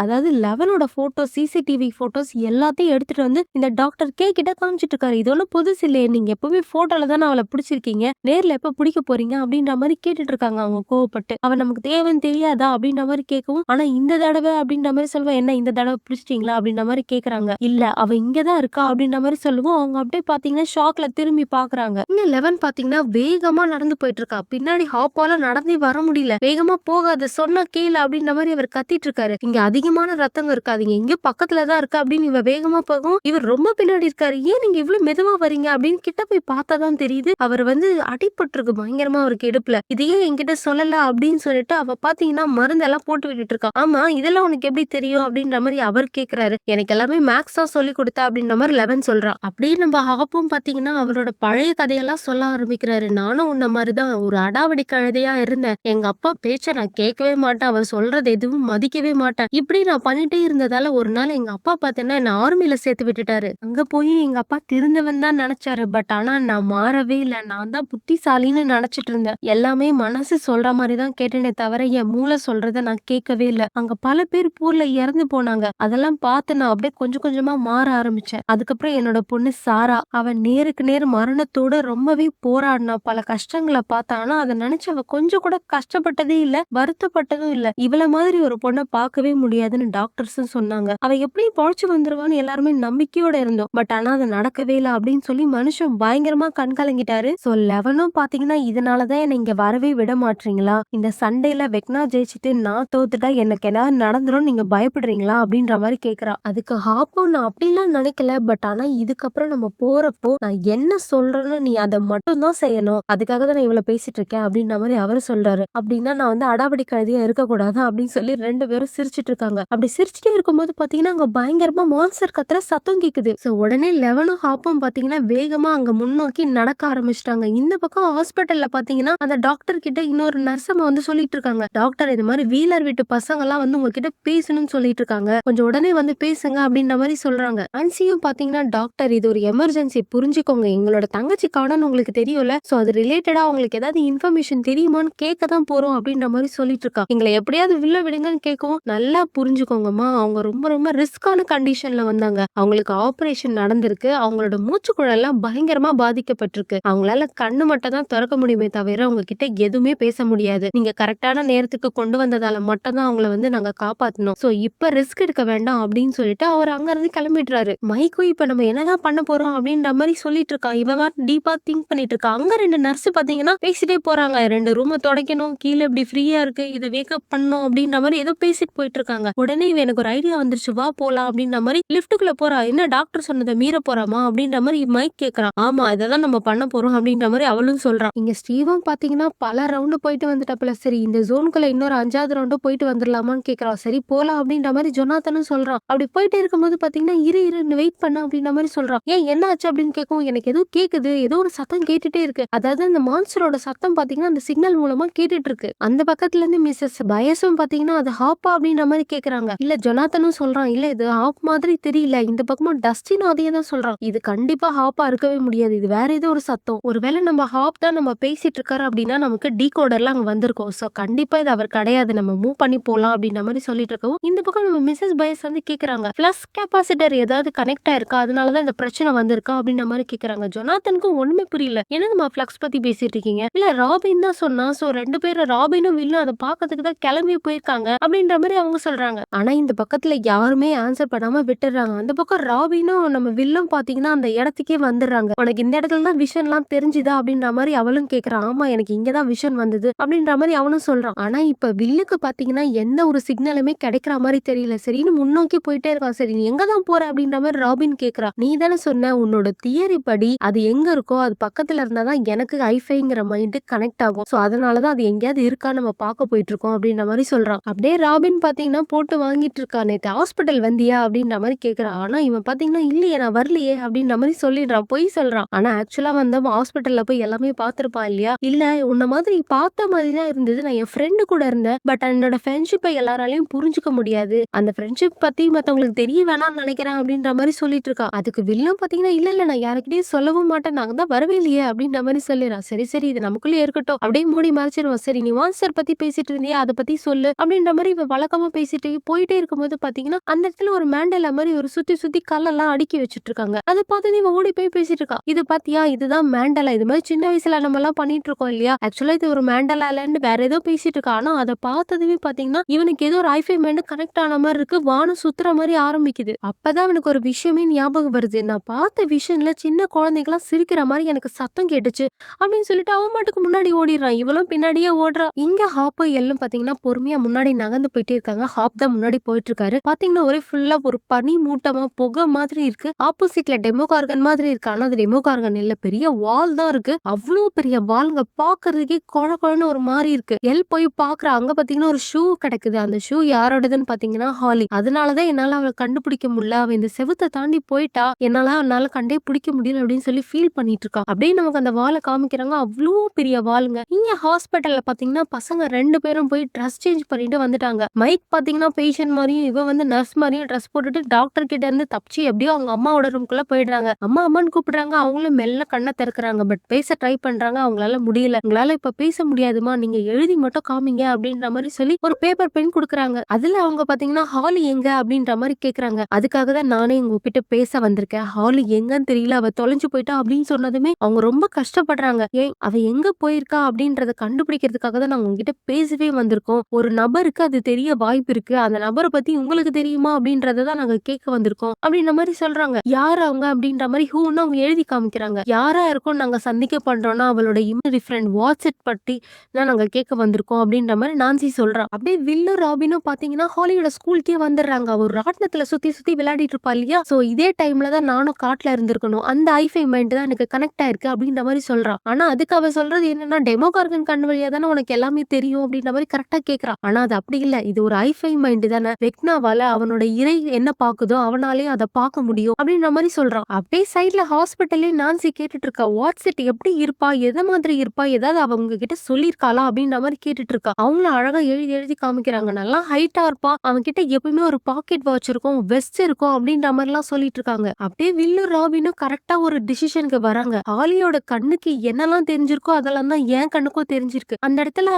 [SPEAKER 1] அதாவது 11ஓட போட்டோஸ், சிசிடிவி போட்டோஸ் எல்லாத்தையும் எடுத்துட்டு வந்து இந்த டாக்டர் கே கிட்ட காமிச்சிட்டு இருக்காரு. இது ஒன்னும் புதுசு இல்லையே, நீங்க எப்பவுமே போட்டோல தானே அவளை பிடிச்சிருக்கீங்க, நேர்ல எப்ப பிடிக்க போறீங்க அப்படின்ற மாதிரி கேட்டுட்டு இருக்காங்க அவங்க கோவப்பட்டு. அவன் நமக்கு தேவைன்னு தெரியாதா அப்படின்ற மாதிரி கேட்கவும், ஆனா இந்த தடவை அப்படின்ற மாதிரி சொல்லுவேன், என்ன இந்த தடவை பிடிச்சிட்டீங்களா அப்படின்ற மாதிரி கேக்குறாங்க. இல்ல அவ இங்கதான் இருக்கா அப்படின்ற மாதிரி சொல்லுவோம். அவங்க அப்படியே பாத்தீங்கன்னா ஷாக்ல திரும்பி பாக்குறாங்க. இங்க 11 பாத்தீங்கன்னா வேகமா நடந்து போயிட்டு இருக்கா. பின்னாடி ஹாப்பால நடந்தே வர முடியல. வேகமா போகாத, சொன்னா கேளு அப்படின்ற மாதிரி அவர் கத்திட்டு இருக்காரு. இங்க அதிகமான ரத்தங்க இருக்காதீங்க, இங்க பக்கத்துலதான் இருக்கா அப்படின்னு இவ வேகமா போகும். இவர் ரொம்ப பின்னாடி இருக்காரு. ஏன் நீங்க இவ்வளவு மெதுவா வரீங்க அப்படின்னு கிட்ட போய் பார்த்தாதான் தெரியுது அவர் வந்து அடிபட்டிருக்கு பயங்கரமா அவருக்கு இடுப்புல. இதையே என்கிட்ட சொல்லல அப்படின்னு சொல்லிட்டு அவ பாத்தீங்கன்னா மருந்தெல்லாம் போட்டு விட்டுட்டு இருக்கா. ஆமா இதெல்லாம் உனக்கு எப்படி தெரியும் அப்படின்ற மாதிரி அவர் கேக்குறாரு. எனக்கு எல்லாமே மேக்ஸ் தான் சொல்லி கொடுத்தா அப்படின்ற மாதிரி 11 சொல்றான். அப்படியே நம்ம ஹாப்பும் பாத்தீங்கன்னா அவரோட பழைய கதையெல்லாம் சொல்ல ஆரம்பிக்கிறாரு. நானும் உன்ன மாதிரிதான் ஒரு அடாவடி கழுதையா இருந்தேன். எங்க அப்பா பேச்ச நான் கேட்கவே மாட்டேன், அவர் சொல்றது எதுவும் மதிக்கவே மாட்டேன். இப்படி நான் பண்ணிட்டே இருந்ததால ஒரு நாள் எங்க அப்பா பாத்தீங்கன்னா என்ன ஆர்மில சேர்த்து விட்டுட்டாரு. அங்க போய் எங்க அப்பா திருந்தவன் தான் நினைச்சாரு. பட் ஆனா நான் மாறவே இல்லை. நான் தான் புத்திசாலின்னு நினைச்சிட்டு இருந்தேன். எல்லாமே மனசு சொல்ற மாதிரி தான் கேட்டேனே தவிர என் மூளை சொல்றத நான் கேட்கவே இல்லை. அங்க பல பேர் போர்ல இறந்து போனாங்க. அதெல்லாம் பார்த்து நான் அப்படியே கொஞ்சம் கொஞ்சமா மாற ஆரம்பிச்சேன். அதுக்கப்புறம் என்னோட பொண்ணு சாரா, அவன் நேருக்கு நேர் மரணத்தோட ரொம்பவே போராடினா. பல கஷ்டங்களை பார்த்தா, ஆனா அதை நினைச்சு அவ கொஞ்சம் கூட கஷ்டப்பட்டதே இல்ல, வருத்தப்பட்டதும் இல்ல. இவள மாதிரி ஒரு பொண்ணை பார்க்கவே முடியாதுன்னு டாக்டர்ஸும் சொன்னாங்க. அவ எப்படி பொழைச்சு வந்துருவான்னு எல்லாருமே நம்பிக்கையோட இருந்தோம். பட் ஆனா அது நடக்கவே இல்லை அப்படின்னு சொல்லி மனுஷன் பயங்கரமா கண் கலங்கிட்டாரு. சோ 11 பாத்தீங்கன்னா இதனாலதான் என்ன இங்க வரவே விட மாட்டீங்களா, இந்த சண்டையில வெக்னா ஜெயிச்சுட்டு நான் தோத்துட்டா எனக்கு ஏதாவது நடந்துரும் நீங்க பயப்படுறீங்களா அப்படின்ற மாதிரி கேக்குறா. அதுக்கு ஹாப்போ, நான் அப்படிலாம் நினைக்கல, பட் ஆனா இதுக்கப்புறம் நம்ம போறப்போ நான் என்ன சொல்றேன்னு நீ அதை மட்டும் தான் செய்யணும், அதுக்காக தான் நான் இவ்வளவு பேசிட்டு இருக்கேன் அப்படின்ற மாதிரி அவரு சொல்றாரு. அப்படின்னா நான் வந்து அடாவடி கழுதியா இருக்கக்கூடாது அப்படின்னு சொல்லி 2 பேரும் சிரிச்சிட்டு இருக்காங்க. அப்படி சிரிச்சுட்டே இருக்கும்போது பாத்தீங்கன்னா அங்க பயங்கரமா மான்ஸ்டர் கத்துற சத்தம் கேக்குது. சோ உடனே 11 ஹாப்பும் பாத்தீங்கன்னா வேகமா அங்க முன்னோக்கி நடக்க ஆரம்பிச்சிட்டாங்க. இந்த பக்கம் ஹாஸ்பிட்டல்ல பாத்தீங்கன்னா அந்த டாக்டர் கிட்ட இன்னொரு நர்ஸம் வந்து சொல்லிட்டு இருக்காங்க, டாக்டர் இது மாதிரி வீலர் வீட்டு பசங்க எல்லாம் வந்து உங்ககிட்ட பேசணும்னு சொல்லிட்டு இருக்காங்க, கொஞ்சம் உடனே வந்து பேசுங்க அப்படின்ற மாதிரி சொல்றாங்க. ஆன்சியும் பாத்தீங்கன்னா டாக்டர் இது ஒரு எமர்ஜென்சி, புரிஞ்சுக்கோங்க, எங்களோட தங்கச்சி காணன்னு உங்களுக்கு தெரியும்ல, சோ அது ரிலேட்டடா உங்களுக்கு ஏதாவது இன்ஃபர்மேஷன் தெரியுமான்னு கேட்க தான் போறோம் அப்படின்ற மாதிரி சொல்லிட்டு இருக்கா. எங்களை எப்படியாவது வில்ல விடுங்கன்னு கேட்கவும், நல்லா புரிஞ்சுக்கோங்கம்மா, அவங்க ரொம்ப ரொம்ப ரிஸ்கான கண்டிஷன்ல வந்தாங்க, அவங்களுக்கு ஆபரேஷன் நடந்திருக்கு, அவங்களோட மூச்சு குழல்லாம் பயங்கரமா பாதிக்கப்பட்டிருக்கு, அவங்களால கண்ணு மட்டும் தான் திறக்க முடியுமே தவிர உங்ககிட்ட எதுவுமே பேச முடியாது, நீங்க கரெக்டான நேரத்துக்கு கொண்டு வந்ததால மட்டும் தான் அவங்கள வந்து நாங்க காப்பாத்தணும், சோ இப்ப ரிஸ்க் எடுக்க வேண்டாம் அப்படின்னு சொல்லிட்டு அவர் அங்க இருந்து கிளம்பிடுறாரு. மைக்கும் இப்ப நம்ம என்னதான் பண்ண போறோம் அப்படின்ற மாதிரி சொல்லிட்டு இருக்கா. இவன் டீப்பா திங்க் பண்ணிட்டு இருக்கா. அங்க 2 நர்ஸ் பாத்தீங்கன்னா பேசிட்டே போறாங்க. 2 ரூம துடைக்கணும், கீழே இப்படி ஃப்ரீயா இருக்கு, இதை வேக்கப் பண்ணணும் அப்படின்ற மாதிரி ஏதோ பேசிட்டு போயிட்டு இருக்காங்க. உடனே இவன் எனக்கு ஒரு ஐடியா வந்துருச்சு, வா போலாம் அப்படின்ற மாதிரி லிப்டுக்குள்ள போறா. என்ன டாக்டர் சொன்னதை மீற போறாமா அப்படின்ற மாதிரி மைக் கேக்குறான். ஆமா இதான் நம்ம பண்ண போறோம் அப்படின்ற மாதிரி அவளும் சொல்றான். இங்க ஸ்டீவும் பாத்தீங்கன்னா பல ரவுண்டு போயிட்டு வந்துட்டாப்ல. சரி இந்த ஜோனுக்குள்ள இன்னொரு 5வது ரவுண்டு போயிட்டு வந்துடலாமான்னு கேக்குறான். சரி போலாம் அப்படின்ற மாதிரி ஜொனாத்தனும் சொல்றான். அப்படி போயிட்டே இருக்கும்போது பாத்தீங்கன்னா இரு வெயிட் பண்ண அப்படின்ற மாதிரி சொல்றான். ஏன் என்ன ஆச்சு அப்படின்னு கேட்கும். எனக்கு ஏதோ கேக்குது, ஏதோ ஒரு சத்தம் கேட்டுட்டே இருக்கு, அதாவது அந்த மான்ஸ்டரோட சத்தம் பாத்தீங்கன்னா அந்த சிக்னல் மூலமா கேட்டுட்டு இருக்கு. அந்த பக்கத்துல இருந்து மிஸ்ஸஸ் பயஸும் பாத்தீங்கன்னா அது ஹாப்பா அப்படின்ற மாதிரி கேக்குறாங்க. இல்ல ஜொனாத்தனும் சொல்றான், இல்ல இது ஹாப் மாதிரி தெரியல, இந்த பக்கமா டஸ்டினும் அதையே தான் சொல்றான், இது கண்டிப்பா ஹாப்பா இருக்கவே முடியாது, இது வேற ஏதோ ஒரு சத்தம், ஒருவேளை நம்ம ஹாப் தான் நம்ம பேசிட்டு இருக்காரு அப்படின்னா நமக்கு டீகோடர்லாம் அங்க வந்திருக்கும், சோ கண்டிப்பா இது அவர் கிடையாது, நம்ம மூவ் பண்ணி போலாம் அப்படின்ற மாதிரி சொல்லிட்டு இருக்கவும் இந்த பக்கம் நம்ம மிஸ்ஸஸ் பயஸ் வந்து கேக்குறாங்க, பிளஸ் கெப்பாசிட்டர் ஏதாவது கனெக்ட் ஆயிருக்கா, அதனாலதான் இந்த பிரச்சனை வந்திருக்கா அப்படின்ற மாதிரி கேக்குறாங்க. ஜொனாத்தனுக்கும் ஒண்ணுமே புரியல, என்னதுமா பிளக்ஸ் பத்தி பேசிட்டு இருக்கீங்க, இல்ல ராபின் தான் சொன்னா, சோ 2 பேரும் ராபினும் வில்லும் அதை பாக்கிறதுக்கு தான் கிளம்பி போயிருக்காங்க அப்படின்ற மாதிரி அவங்க சொல்றாங்க. ஆனா இந்த பக்கத்துல யாருமே ஆன்சர் பண்ணாம விட்டுறாங்க. அந்த பக்கம் ராபினும் நம்ம வில்லும் பாத்தீங்கன்னா அந்த இடத்துக்கே வந்துடுறாங்க. உனக்கு இந்த இடத்துல தான் விஷன் எல்லாம் தெரிஞ்சுதா அப்படின்ற மாதிரி அவளும் கேக்குறான். ஆமா எனக்கு இங்கதான் விஷன் வந்தது அப்படின்ற மாதிரி அவனும் சொல்றான். ஆனா இப்ப வில்லுக்கு பாத்தீங்கன்னா எந்த ஒரு சிக்னலுமே கிடைக்கிற மாதிரி தெரியல. சரின்னு முன்னோக்கி போயிட்டே இருக்கான். சரி நீ எங்கதான் போற அப்படின்ற மாதிரி ராபின் கேக்குறா. நீ தானே சொன்ன உன்னோட தியரி படி அது எங்க இருக்கோ அது பக்கத்துல இருந்தாதான் எனக்கு ஐஃபைங்கிற மைண்ட் கனெக்ட் ஆகும். சோ அதனாலதான் அது எங்கேயாவது இருக்கா நம்ம பார்க்க போயிட்டு இருக்கோம் அப்படின்ற மாதிரி சொல்றான். அப்படியே ராபின் பாத்தீங்கன்னா போட்டு வாங்கிட்டு இருக்கா. நேத்து ஹாஸ்பிட்டல் வந்தியா அப்படின்ற மாதிரி கேக்குறான். ஆனா இவன் பாத்தீங்கன்னா இல்லையே நான் வரலையே அப்படின்ற மாதிரி சொல்லிடுறான். பொய் சொல்றான். ஆனா ஆக்சுவலா வந்து ஹாஸ்பிட்டல்ல போய் எல்லாமே பாத்துருப்பான் இல்லையா. இல்ல உன்ன மாதிரி பார்த்த மாதிரி தான் இருந்தது. நான் என் ஃப்ரெண்டு கூட இருந்தேன். பட் என்னோட ஃப்ரெண்ட்ஷிப்பை எல்லாராலையும் புரிஞ்சுக்க முடியாது. அந்த ஃப்ரெண்ட்ஷிப் பத்தி மத்தவங்களுக்கு தெரிய வேணாம்னு நினைக்கிறேன் அப்படின்ற மாதிரி சொல்லிட்டு இருக்கா. அதுக்கு வில்லும் பாத்தீங்கன்னா இல்ல இல்ல நான் யாருக்கிட்டையும் சொல்லவும் மாட்டேன். நாங்க தான் வரவே இல்லையே அப்படின்ற மாதிரி சொல்லிடுறான். சரி சரி இது நமக்குள்ளே இருக்கட்டும் அப்படியே மூடி மறைச்சிருவோம். சரி நீ மான்ஸ்டர் பத்தி பேசிட்டு இருந்தியா அதை பத்தி சொல்லு அப்படின்ற மாதிரி இவ வழக்கமா பேசிட்டு போயிட்டே இருக்கும்போது பாத்தீங்கன்னா அந்த இடத்துல ஒரு மேண்டலா மாதிரி ஒரு சுத்தி சுத்தி கல்லெல்லாம் அடுக்கி வச்சுட்டு இருக்காங்க. அதை பார்த்து இவ ஓடி போய் பேசிட்டு இருக்கா. இது பாத்தியா இதுதான் மேண்டலா. இது மாதிரி சின்ன வயசுல நம்ம எல்லாம் பண்ணிட்டு இருக்கோம் இல்லையா. ஆக்சுவலா இது ஒரு மேண்டலா இல்லன்னு வேற ஏதோ பேசிட்டு இருக்கா. ஆனா அதை பார்த்ததுமே பாத்தீங்கன்னா இவனுக்கு ஏதோ ஒரு ஐஃபை மைண்ட் கனெக்ட் ஆன மாதிரி இருக்கு. வானம் சுத்துற மாதிரி ஆரம்பிக்குது. அப்பதான் அவனுக்கு ஒரு விஷயமே ஞாபகம் வருது. நான் பார்த்த விஷன்ல சின்ன குழந்தைங்களாம் சிரிக்கிற மாதிரி எனக்கு சத்தம் கேட்டுச்சு அப்படின்னு சொல்லிட்டு அவன் மாட்டுக்கு முன்னாடி ஓடிடுறான். இவளும் பின்னாடியே ஓடுறா. இங்க ஹாப் எல்லாம் பாத்தீங்கன்னா பொறுமையா முன்னாடி நகர்ந்து போயிட்டே இருக்காங்க. ஹாப் தான் முன்னாடி போயிட்டு இருக்காரு. பாத்தீங்கன்னா ஒரே ஃபுல்லா ஒரு பனி மூட்டமா புகை மாதிரி இருக்கு. ஆப்போசிட்ல டெமோ கார்கன் மாதிரி இருக்கு. ஆனா அது டெமோ கார்கன் இல்ல, பெரிய வால் தான் இருக்கு. அவ்வளவு பெரிய வால்ங்க பாக்குறதுக்கே கொழன்னு ஒரு மாதிரி இருக்கு. போய் பாக்குற அங்க பாத்தீங்கன்னா ஒரு ஷூ கிடக்குது. அந்த ஷூ யாரோடதுன்னு பாத்தீங்கன்னா ஹாலி. அதனாலதான் என்னால அவளை கண்டுபிடிக்க முடியல. அவ இந்த செவுத்தை தாண்டி போயிட்டா என்னால கண்டே பிடிக்க முடியல அப்படின்னு சொல்லி ஃபீல் பண்ணிட்டு இருக்கா. அப்படியே நமக்கு அந்த வாலை காமிக்கிறாங்க. அவ்வளோ பெரிய வாளுங்க. இங்க ஹாஸ்பிட்டல்ல பாத்தீங்கன்னா பசங்க 2 பேரும் போய் ட்ரெஸ் சேஞ்ச் பண்ணிட்டு வந்துட்டாங்க. மைக் பாத்தீங்கன்னா பேஷண்ட் மாதிரியும் இவ வந்து நர்ஸ் மாதிரியும் ட்ரெஸ் போட்டுட்டு டாக்டர் கிட்ட இருந்து தப்பிச்சு எப்படியோ அவங்க அம்மாவோட ரூம்குள்ள போயிடுறாங்க. அம்மா அம்மான்னு கூப்பிடுறாங்க. அவங்களும் மெல்ல கண்ணை திறக்கிறாங்க. பட் பேச ட்ரை பண்றாங்க. அவங்களால முடியல. உங்களால இப்ப பேச முடியாதுமா, நீங்க எழுதி மட்டும் காமிங்க அப்படின்ற மாதிரி சொல்லி ஒரு பேப்பர் பென் கொடுக்குறாங்க. அதுல அவங்க பாத்தீங்கன்னா ஹாலி எங்க அப்படின்ற மாதிரி கேக்குறாங்க. அதுக்காக தான் நானே உங்ககிட்ட பேச வந்திருக்கேன். ஹாலி எங்கன்னு தெரியல, அவ தொலைஞ்சு போயிட்டா அப்படின்னு சொன்னதுமே அவங்க ரொம்ப கஷ்டப்படுறாங்க. ஏன் அவ எங்க போயிருக்கா அப்படின்றத கண்டுபிடிக்கிறதுக்காக தான் நாங்க உங்ககிட்ட பேசவே வந்திருக்கோம். ஒரு நபருக்கு அது தெரிய வாய்ப்பு இருக்கு. அந்த நபரை பத்தி உங்களுக்கு தெரியுமா அப்படின்றதான் நாங்க கேட்க வந்திருக்கோம் அப்படின்ற மாதிரி சொல்றாங்க. யார் அவங்க அப்படின்ற மாதிரி ஹூன்னு அவங்க எழுதி காமிக்கிறாங்க. யாரா இருக்கும் நாங்க சந்திக்க பண்றோம்னா அவளோட இமேஜ் ஃப்ரெண்ட் வாட்ஸ்அப் பத்தி தான் நாங்க கேட்க வந்திருக்கோம் அப்படின்ற மாதிரி நான்சி சொல்றான். அப்படியே வில்லும் ராபினும் பாத்தீங்கன்னா ஹாலியோட ஸ்கூலுக்கே வந்துடுறாங்க. ஒரு ராட்னத்துல சுத்தி சுத்தி விளையாடிட்டு இருப்பா இல்லையா. சோ இதே டைம்ல தான் நானும் காட்டுல இருந்திருக்கணும். அந்த ஐஃபை மைண்ட் தான் எனக்கு கனெக்ட் ஆயிருக்கு அப்படின்ற மாதிரி சொல்றான். ஆனா அதுக்கு அவ சொல்றது என்னன்னா டெமோ கார்கன் கண் வழியா தானே உனக்கு எல்லாமே தெரியும் அப்படின்ற மாதிரி கரெக்டா கேக்குறான். ஆனா அது அப்படி இல்ல. இது ஒரு ஐஃபை மைண்ட் தானே. வெக்னாவால அவனோட இறை என்ன பாக்குதோ அவனாலே அதை பார்க்க முடியும் அப்படின்ற மாதிரி சொல்றான். அப்படியே சைட்ல ஹாஸ்பிட்டல்லே நான்சி கேட்டுட்டு இருக்கா. வாட்ஸ்அப் எப்படி இருப்பா, எதை மாதிரி இருப்பா, ஏதாவது அவங்க கிட்ட சொல்லிருக்காளா அப்படின்ற மாதிரி கேட்டுட்டு இருக்கா. அவங்களும் அழகா எழுதி எழுதி காமிக்கிறாங்க. நல்லா ஹைட்டா இருப்பா, அவன் கிட்ட எப்பயுமே ஒரு பாக்கெட் வாட்ச் இருக்கும், வெஸ்ட் இருக்கும் அப்படின்ற மாதிரி எல்லாம் சொல்லிட்டு இருக்காங்க. அப்படியே வில்லு ராபினும் கரெக்டா ஒரு டிசிஷனுக்கு வராங்க. ஹாலியோட கண்ணுக்கு என்னெல்லாம் தெரிஞ்சிருக்கோ அதெல்லாம் தான் என் கண்ணுக்கும் தெரிஞ்சிருக்கு. அந்த இடத்துல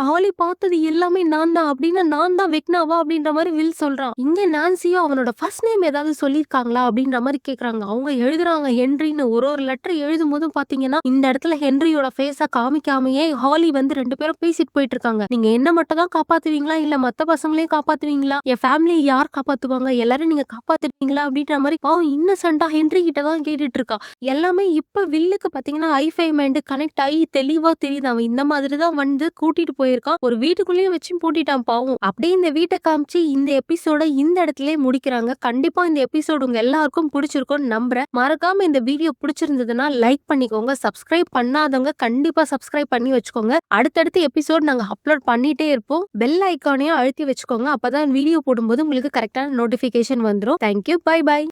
[SPEAKER 1] ஹாலி பார்த்தது எல்லாமே நான் தான் அப்படின்னா நான் தான் வெக்னாவா அப்படின்ற மாதிரி வில் சொல்றான். இங்க நான்சியோ அவனோட ஃபர்ஸ்ட் நேம் ஏதாவது சொல்லிருக்காங்களா அப்படின்ற மாதிரி கேக்குறாங்க. அவங்க எழுதுறாங்க ஹென்ரின்னு. ஒரு லெட்டர் எழுதும் போது பாத்தீங்கன்னா இந்த இடத்துல ஹென்ரியோட ஃபேஸா காமிக்காமையே ஹாலி வந்து 2 பேரும் பேசிட்டு போயிட்டு இருக்காங்க. நீங்க என்ன மட்டும் தான் காப்பாத்துவீங்களா இல்ல மத்த பசங்களையும் காப்பாத்துவீங்களா, என் ஃபேமிலியை யார் காப்பாத்துவாங்க, எல்லாரும் நீங்க காப்பாத்துவீங்களா அப்படின்ற மாதிரி பாவம் இன்னசென்ட்டா ஹென்றி கிட்ட தான் கேட்டுட்டு இருக்கா. எல்லாமே இப்ப வில்லுக்கு பாத்தீங்கன்னா ஐஃபை மைண்ட் கனெக்ட் ஆகி தெளிவா தெரியுது. அவன் இந்த மாதிரி தான் வந்து கூட்டிட்டு போயிருக்கான். ஒரு வீட்டுக்குள்ளேயே வச்சு பூட்டிட்டான் பாவம். அப்படியே இந்த வீட்டை காமிச்சு இந்த எபிசோட இந்த இடத்துலயே முடிக்கிறாங்க. கண்டிப்பா இந்த எபிசோடு உங்க எல்லாருக்கும் பிடிச்சிருக்கும்னு நம்புறேன். மறக்காம இந்த வீடியோ பிடிச்சிருந்ததுன்னா லைக் பண்ணிக்கோங்க. சப்ஸ்கிரைப் பண்ணாதவங்க கண்டிப்பா சப்ஸ்கிரைப் பண்ணி வச்சுக்கோங்க. அடுத்தடுத்த எபிசோட் நாங்க அப்லோட் பண்ணிட்டே இருப்போம். பெல் ஐக்கானையும் அழுத்தி வச்சுக்கோங்க. அப்பதான் வீடியோ போடும்போது உங்களுக்கு கரெக்டான நோட்டிபிகேஷன் வந்துரும். தேங்க்யூ. Bye by.